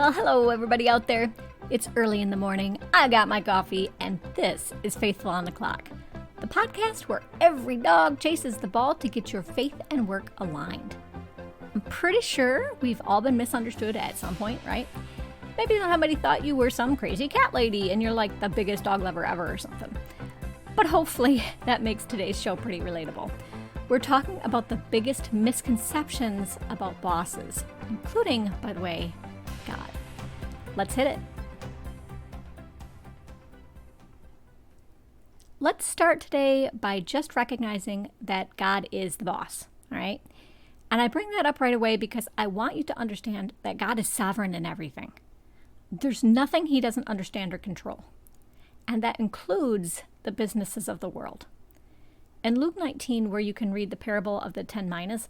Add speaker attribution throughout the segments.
Speaker 1: Well, hello everybody out there. It's early in the morning, I got my coffee, and this is Faithful on the Clock, the podcast where every dog chases the ball to get your faith and work aligned. I'm pretty sure we've all been misunderstood at some point, right? Maybe somebody thought you were some crazy cat lady and you're like the biggest dog lover ever or something. But hopefully that makes today's show pretty relatable. We're talking about the biggest misconceptions about bosses, including, by the way, God. Let's hit it. Let's start today by just recognizing that God is the boss, all right? And I bring that up right away because I want you to understand that God is sovereign in everything. There's nothing he doesn't understand or control. And that includes the businesses of the world. In Luke 19, where you can read the parable of the 10 minas,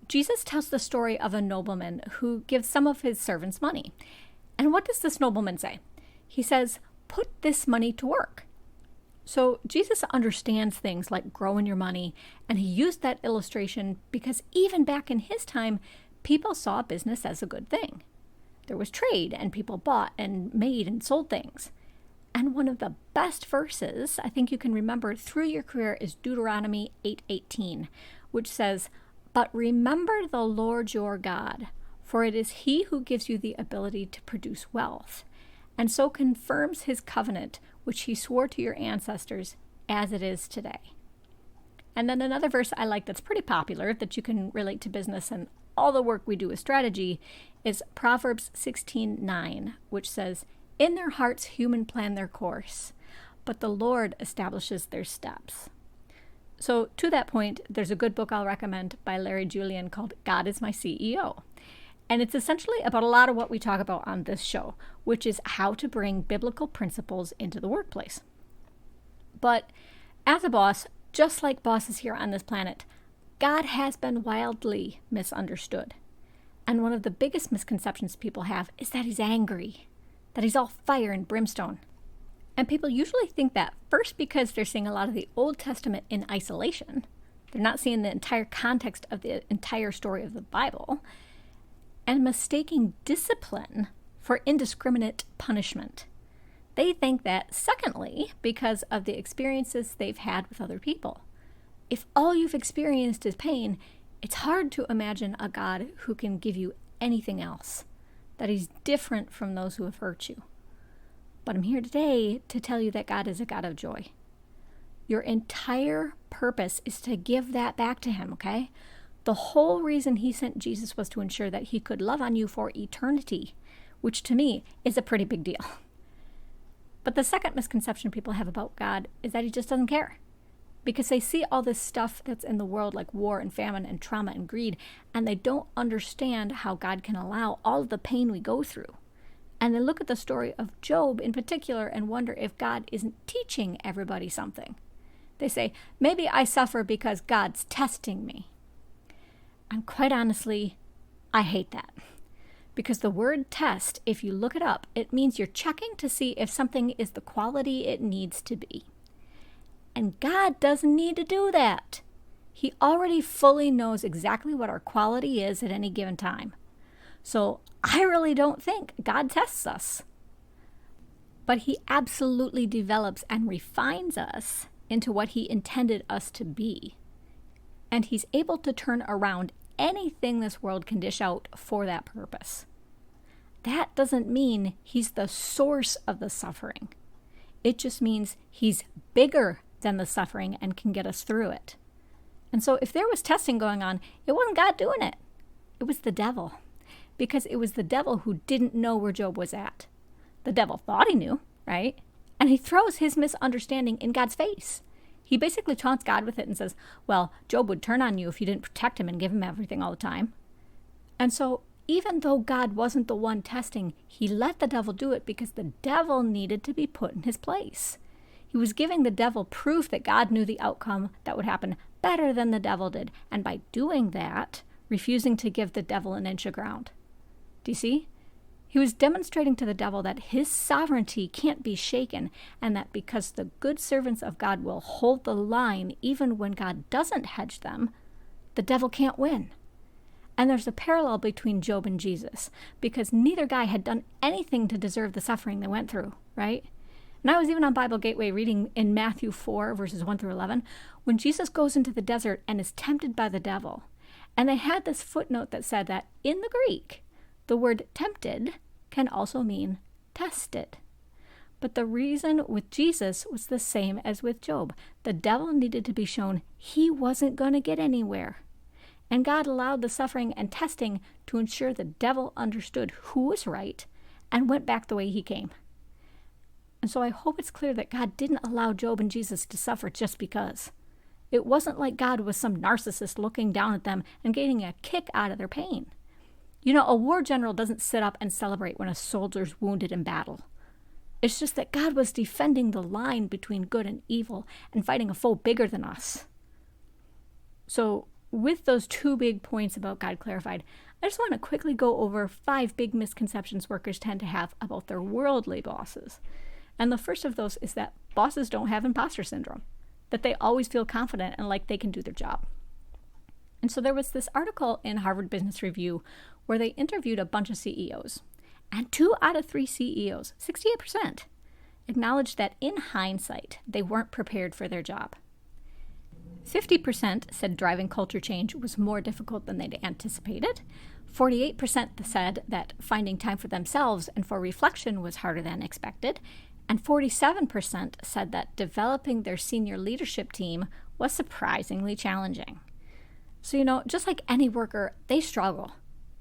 Speaker 1: Jesus tells the story of a nobleman who gives some of his servants money. And what does this nobleman say? He says, put this money to work. So Jesus understands things like growing your money, and he used that illustration because even back in his time, people saw business as a good thing. There was trade, and people bought and made and sold things. And one of the best verses I think you can remember through your career is Deuteronomy 8:18, which says, "But remember the Lord your God, for it is he who gives you the ability to produce wealth, and so confirms his covenant, which he swore to your ancestors, as it is today." And then another verse I like that's pretty popular that you can relate to business and all the work we do with strategy is Proverbs 16:9, which says, "In their hearts human plan their course, but the Lord establishes their steps." So to that point, there's a good book I'll recommend by Larry Julian called God is My CEO. And it's essentially about a lot of what we talk about on this show, which is how to bring biblical principles into the workplace. But as a boss, just like bosses here on this planet, God has been wildly misunderstood. And one of the biggest misconceptions people have is that he's angry, that he's all fire and brimstone. And people usually think that first because they're seeing a lot of the Old Testament in isolation. They're not seeing the entire context of the entire story of the Bible, and mistaking discipline for indiscriminate punishment. They think that, secondly, because of the experiences they've had with other people. If all you've experienced is pain, it's hard to imagine a God who can give you anything else, that he's different from those who have hurt you. But I'm here today to tell you that God is a God of joy. Your entire purpose is to give that back to him, okay? The whole reason he sent Jesus was to ensure that he could love on you for eternity, which to me is a pretty big deal. But the second misconception people have about God is that he just doesn't care. Because they see all this stuff that's in the world like war and famine and trauma and greed, and they don't understand how God can allow all of the pain we go through. And they look at the story of Job in particular and wonder if God isn't teaching everybody something. They say, maybe I suffer because God's testing me. And quite honestly, I hate that. Because the word test, if you look it up, it means you're checking to see if something is the quality it needs to be. And God doesn't need to do that. He already fully knows exactly what our quality is at any given time. So I really don't think God tests us. But he absolutely develops and refines us into what he intended us to be. And he's able to turn around anything this world can dish out for that purpose. That doesn't mean he's the source of the suffering. It just means he's bigger than the suffering and can get us through it. And so if there was testing going on, it wasn't God doing it. It was the devil. Because it was the devil who didn't know where Job was at. The devil thought he knew, right? And he throws his misunderstanding in God's face. He basically taunts God with it and says, well, Job would turn on you if you didn't protect him and give him everything all the time. And so even though God wasn't the one testing, he let the devil do it because the devil needed to be put in his place. He was giving the devil proof that God knew the outcome that would happen better than the devil did. And by doing that, refusing to give the devil an inch of ground. Do you see? He was demonstrating to the devil that his sovereignty can't be shaken, and that because the good servants of God will hold the line even when God doesn't hedge them, the devil can't win. And there's a parallel between Job and Jesus, because neither guy had done anything to deserve the suffering they went through, right? And I was even on Bible Gateway reading in Matthew 4, verses 1 through 11, when Jesus goes into the desert and is tempted by the devil. And they had this footnote that said that in the Greek, the word tempted can also mean tested. But the reason with Jesus was the same as with Job. The devil needed to be shown he wasn't going to get anywhere. And God allowed the suffering and testing to ensure the devil understood who was right and went back the way he came. And so I hope it's clear that God didn't allow Job and Jesus to suffer just because. It wasn't like God was some narcissist looking down at them and getting a kick out of their pain. You know, a war general doesn't sit up and celebrate when a soldier's wounded in battle. It's just that God was defending the line between good and evil and fighting a foe bigger than us. So, with those two big points about God clarified, I just want to quickly go over 5 big misconceptions workers tend to have about their worldly bosses. And the first of those is that bosses don't have imposter syndrome, that they always feel confident and like they can do their job. And so there was this article in Harvard Business Review where they interviewed a bunch of CEOs. And 2 out of 3 CEOs, 68%, acknowledged that in hindsight, they weren't prepared for their job. 50% said driving culture change was more difficult than they'd anticipated. 48% said that finding time for themselves and for reflection was harder than expected. And 47% said that developing their senior leadership team was surprisingly challenging. So, you know, just like any worker, they struggle.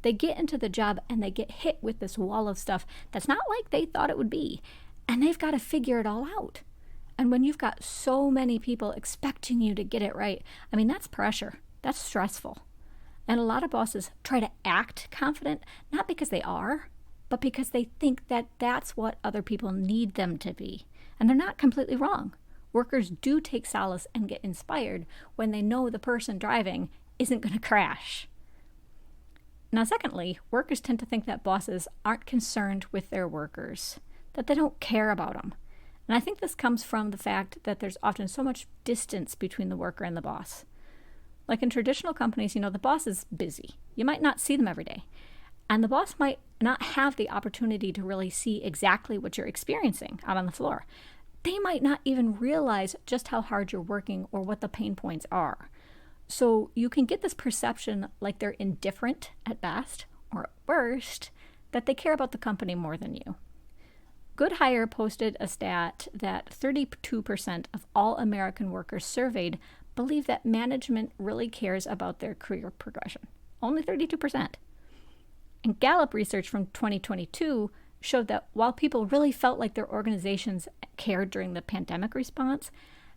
Speaker 1: They get into the job and they get hit with this wall of stuff that's not like they thought it would be. And they've got to figure it all out. And when you've got so many people expecting you to get it right, I mean, that's pressure. That's stressful. And a lot of bosses try to act confident, not because they are, but because they think that that's what other people need them to be. And they're not completely wrong. Workers do take solace and get inspired when they know the person driving isn't going to crash. Now, secondly, workers tend to think that bosses aren't concerned with their workers, that they don't care about them. And I think this comes from the fact that there's often so much distance between the worker and the boss. Like in traditional companies, you know, the boss is busy. You might not see them every day. And the boss might not have the opportunity to really see exactly what you're experiencing out on the floor. They might not even realize just how hard you're working or what the pain points are. So you can get this perception like they're indifferent at best, or at worst, that they care about the company more than you. Good Hire posted a stat that 32% of all American workers surveyed believe that management really cares about their career progression. Only 32%. And Gallup research from 2022 showed that while people really felt like their organizations cared during the pandemic response,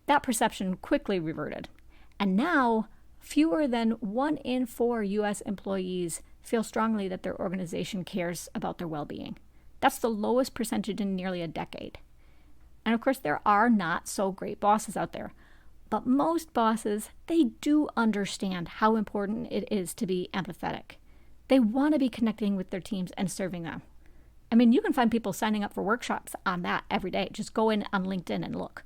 Speaker 1: that perception quickly reverted. And now, fewer than 1 in 4 U.S. employees feel strongly that their organization cares about their well-being. That's the lowest percentage in nearly a decade. And of course, there are not so great bosses out there. But most bosses, they do understand how important it is to be empathetic. They want to be connecting with their teams and serving them. I mean, you can find people signing up for workshops on that every day. Just go in on LinkedIn and look.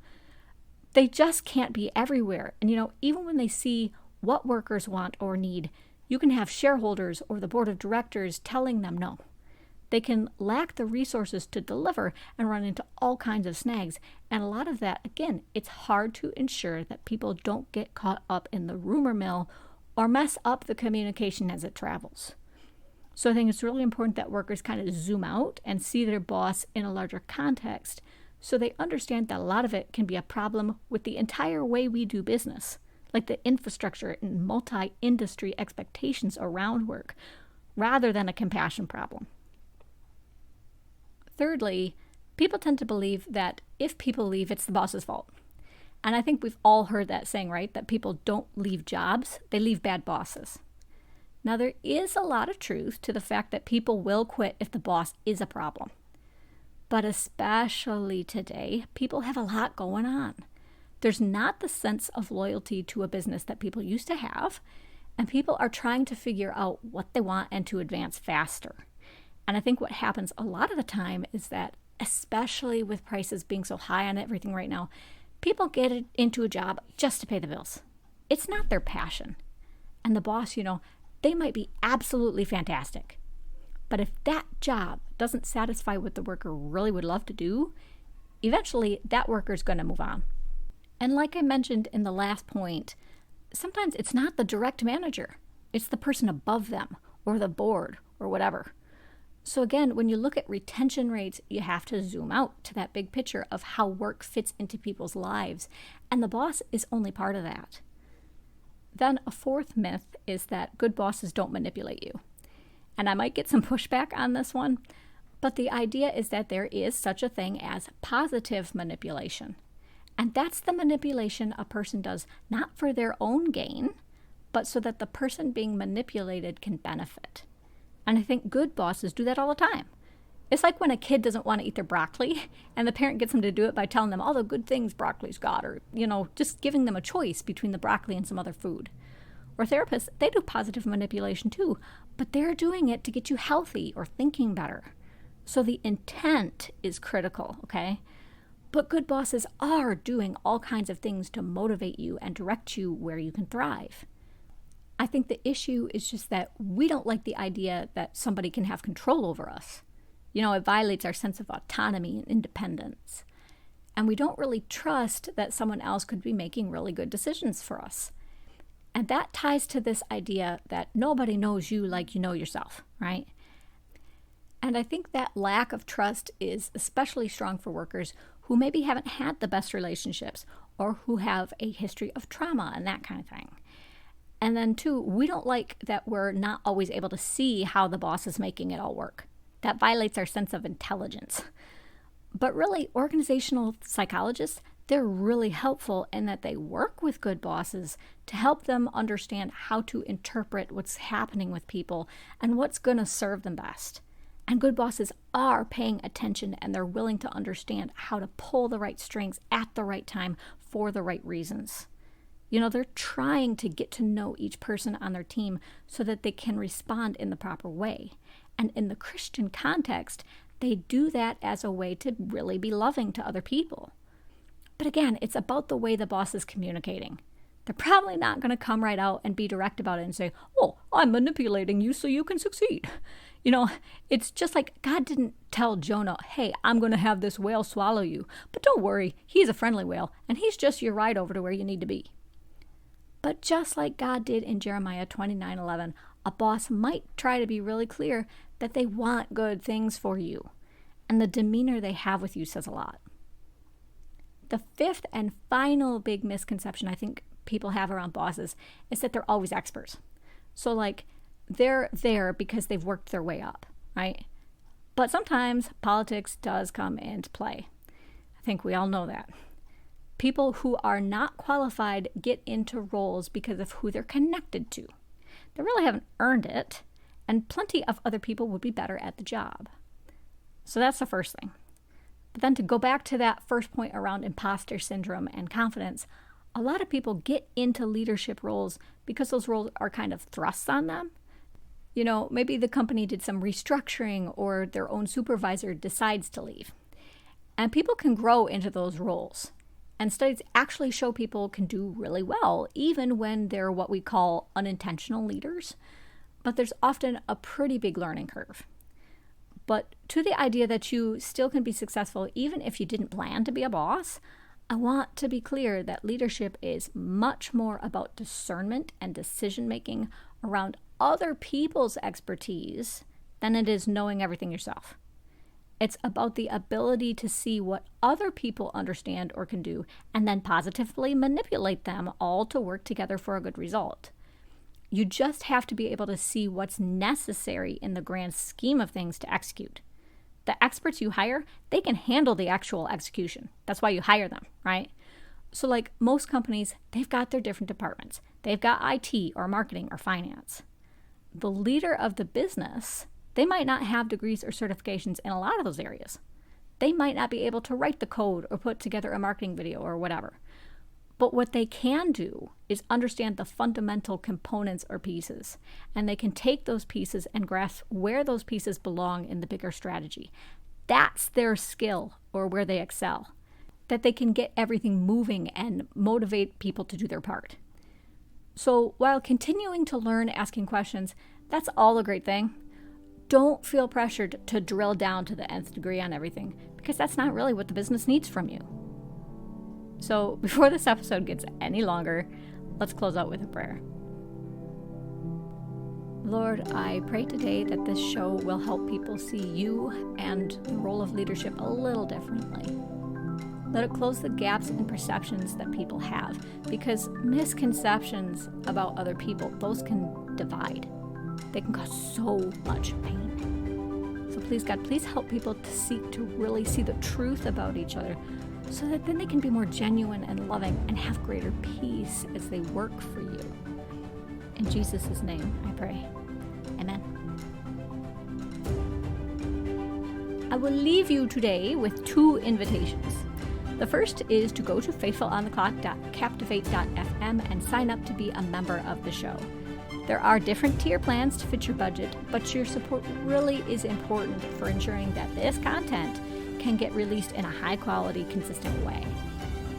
Speaker 1: They just can't be everywhere. And you know, even when they see what workers want or need, you can have shareholders or the board of directors telling them no. They can lack the resources to deliver and run into all kinds of snags. And a lot of that, again, it's hard to ensure that people don't get caught up in the rumor mill or mess up the communication as it travels. So I think it's really important that workers kind of zoom out and see their boss in a larger context so they understand that a lot of it can be a problem with the entire way we do business, like the infrastructure and multi-industry expectations around work, rather than a compassion problem. Thirdly, people tend to believe that if people leave, it's the boss's fault. And I think we've all heard that saying, right? That people don't leave jobs, they leave bad bosses. Now, there is a lot of truth to the fact that people will quit if the boss is a problem. But especially today, people have a lot going on. There's not the sense of loyalty to a business that people used to have, and people are trying to figure out what they want and to advance faster. And I think what happens a lot of the time is that, especially with prices being so high on everything right now, people get into a job just to pay the bills. It's not their passion. And the boss, they might be absolutely fantastic. But if that job doesn't satisfy what the worker really would love to do, eventually that worker is going to move on. And like I mentioned in the last point, sometimes it's not the direct manager. It's the person above them or the board or whatever. So again, when you look at retention rates, you have to zoom out to that big picture of how work fits into people's lives. And the boss is only part of that. Then a fourth myth is that good bosses don't manipulate you. And I might get some pushback on this one, but the idea is that there is such a thing as positive manipulation. And that's the manipulation a person does not for their own gain, but so that the person being manipulated can benefit. And I think good bosses do that all the time. It's like when a kid doesn't want to eat their broccoli and the parent gets them to do it by telling them all the good things broccoli's got, or, just giving them a choice between the broccoli and some other food. Or therapists, they do positive manipulation too, but they're doing it to get you healthy or thinking better. So the intent is critical, okay? But good bosses are doing all kinds of things to motivate you and direct you where you can thrive. I think the issue is just that we don't like the idea that somebody can have control over us. It violates our sense of autonomy and independence. And we don't really trust that someone else could be making really good decisions for us. And that ties to this idea that nobody knows you like you know yourself, right? And I think that lack of trust is especially strong for workers who maybe haven't had the best relationships or who have a history of trauma and that kind of thing. And then too, we don't like that we're not always able to see how the boss is making it all work. That violates our sense of intelligence. But really, organizational psychologists, they're really helpful in that they work with good bosses to help them understand how to interpret what's happening with people and what's going to serve them best. And good bosses are paying attention and they're willing to understand how to pull the right strings at the right time for the right reasons. They're trying to get to know each person on their team so that they can respond in the proper way. And in the Christian context, they do that as a way to really be loving to other people. But again, it's about the way the boss is communicating. They're probably not going to come right out and be direct about it and say, "Oh, I'm manipulating you so you can succeed." It's just like God didn't tell Jonah, "Hey, I'm going to have this whale swallow you. But don't worry, he's a friendly whale, and he's just your ride over to where you need to be." But just like God did in Jeremiah 29:11, a boss might try to be really clear that they want good things for you. And the demeanor they have with you says a lot. The fifth and final big misconception I think people have around bosses is that they're always experts. So they're there because they've worked their way up, right? But sometimes politics does come into play. I think we all know that. People who are not qualified get into roles because of who they're connected to. They really haven't earned it, and plenty of other people would be better at the job. So that's the first thing. But then to go back to that first point around imposter syndrome and confidence, a lot of people get into leadership roles because those roles are kind of thrust on them. Maybe the company did some restructuring or their own supervisor decides to leave. And people can grow into those roles. And studies actually show people can do really well, even when they're what we call unintentional leaders. But there's often a pretty big learning curve. But to the idea that you still can be successful even if you didn't plan to be a boss, I want to be clear that leadership is much more about discernment and decision-making around other people's expertise than it is knowing everything yourself. It's about the ability to see what other people understand or can do and then positively manipulate them all to work together for a good result. You just have to be able to see what's necessary in the grand scheme of things to execute. The experts you hire, they can handle the actual execution. That's why you hire them, right? So most companies, they've got their different departments. They've got IT or marketing or finance. The leader of the business, they might not have degrees or certifications in a lot of those areas. They might not be able to write the code or put together a marketing video or whatever. But what they can do is understand the fundamental components or pieces, and they can take those pieces and grasp where those pieces belong in the bigger strategy. That's their skill or where they excel, that they can get everything moving and motivate people to do their part. So while continuing to learn asking questions, that's all a great thing. Don't feel pressured to drill down to the nth degree on everything, because that's not really what the business needs from you. So before this episode gets any longer, let's close out with a prayer. Lord, I pray today that this show will help people see you and the role of leadership a little differently. Let it close the gaps in perceptions that people have, because misconceptions about other people, those can divide. They can cause so much pain. So please, God, please help people to seek to really see the truth about each other, so that then they can be more genuine and loving and have greater peace as they work for you. In Jesus' name, I pray. Amen. I will leave you today with 2 invitations. The first is to go to faithfulontheclock.captivate.fm and sign up to be a member of the show. There are different tier plans to fit your budget, but your support really is important for ensuring that this content can get released in a high-quality, consistent way.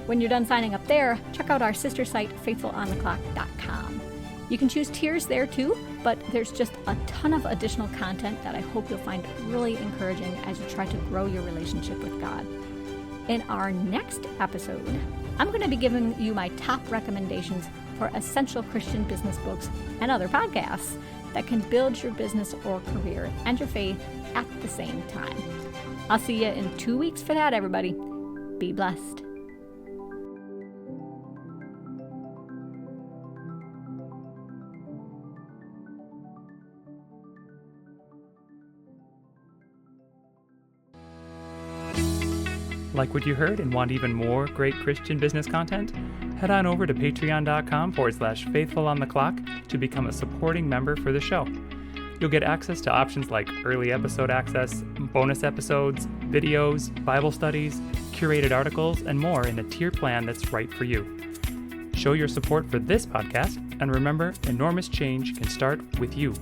Speaker 1: When you're done signing up there, check out our sister site, faithfulontheclock.com. You can choose tiers there too, but there's just a ton of additional content that I hope you'll find really encouraging as you try to grow your relationship with God. In our next episode, I'm going to be giving you my top recommendations for essential Christian business books and other podcasts that can build your business or career and your faith at the same time. I'll see you in 2 weeks for that, everybody. Be blessed.
Speaker 2: Like what you heard and want even more great Christian business content? Head on over to patreon.com/faithfulontheclock to become a supporting member for the show. You'll get access to options like early episode access, bonus episodes, videos, Bible studies, curated articles, and more in a tier plan that's right for you. Show your support for this podcast, and remember, enormous change can start with you.